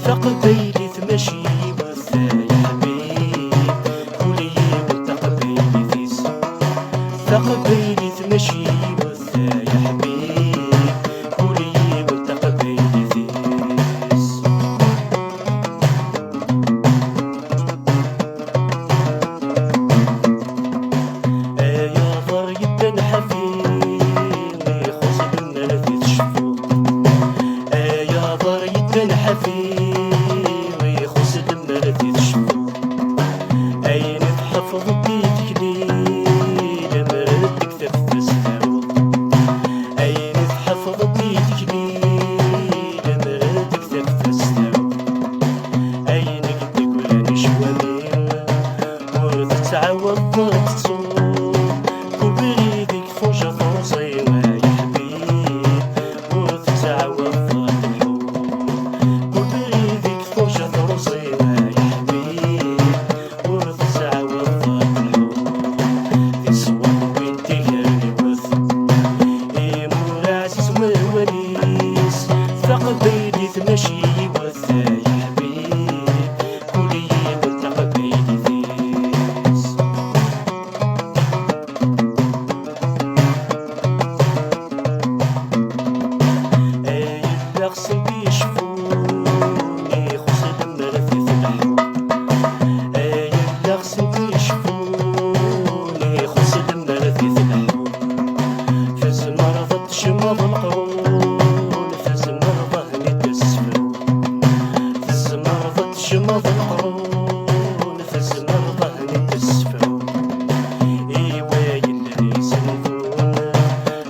تقبيلي تمشي وثا يا حبيب كلي وتقبيلي ثيس تقبيلي تمشي وثا يا حبيب كلي وتقبيلي ثيس يا ضر يبن حفيظي خص بالنرثي تشفو يا ضر يبن حفيظي حفظ بيتك ليلة مردك تفستاو أين تحفظ بيتك ليلة مردك تفستاو أين قدك ولا نشوامين ورد تعاود ضغط تصوم كبريدك فوجة ضوصي يا حبيب ورد تعاود ضغط الحب كبريدك فوجة ضوصي تقبيلي تمشي وثا يا حبيب كلي وتقبيلي ثيس يلا غسل بيشفوني خصل مرثي ثلحو يلا غسل بيشفوني خصل مرثي ثلحو فز مرضت شمض القرون شمض القرون فز مرضى نتسفو ايوا يلي يسندون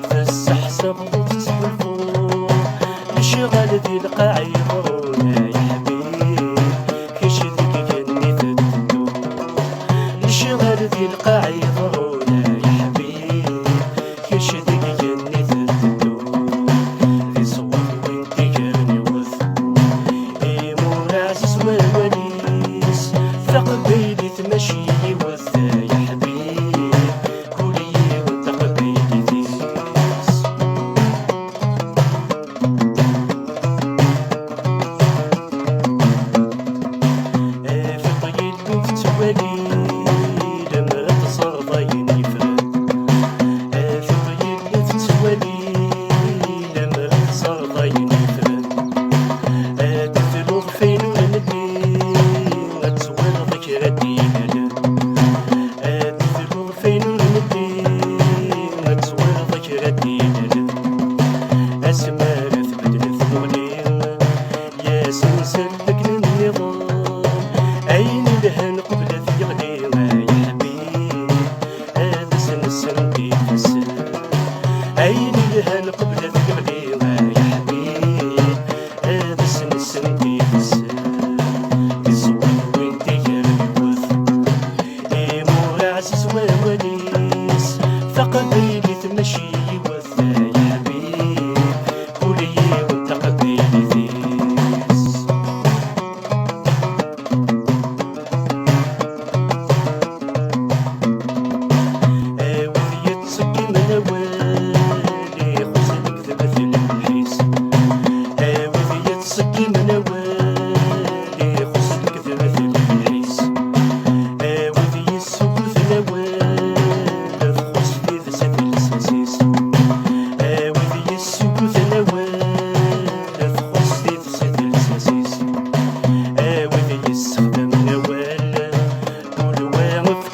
فز حسب تسلفون الشغل ذي القاع يضرون يا حبيب كيش ذيك كني تدو الشغل ذي القاع يضرون يا حبيب كيش ذيك كني تدو ذي صور وانتي كرني وث عزيز والونيس تقبيلي تمشي وثا يا حبيب كلي وتقبيلي ثيس في طيل وفت وليل مرت صرضين يفرد في طيل وفت وليل مرت صرضين يفرد تثلو فين سلك للنظام أين دهن قبل في غليوة يا حبيب هذا سن بيفسر أين دهن قبل في غليوة يا حبيب هذا سن بيفسر بصوت وانتي كربوث مور عزيز ووليس تقبيلي تمشي وثا يا حبيب كلي وتقبيلي ثيس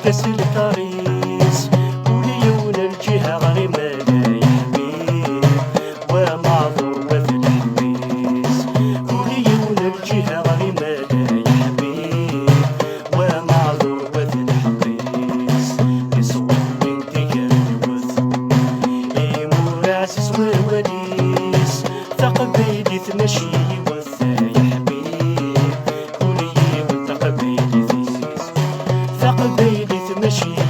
كاس الكريس وليون الجهة غريمة يا حبيب ومعذور وفي الحبيس وليون الجهة غريمة يا حبيب ومعذور وفي الحبيس يصور بنتي كالوث مور عزيز ووليس تقبيلي تمشي وثا يا حبيب كلي وتقبيلي ثيس تشيل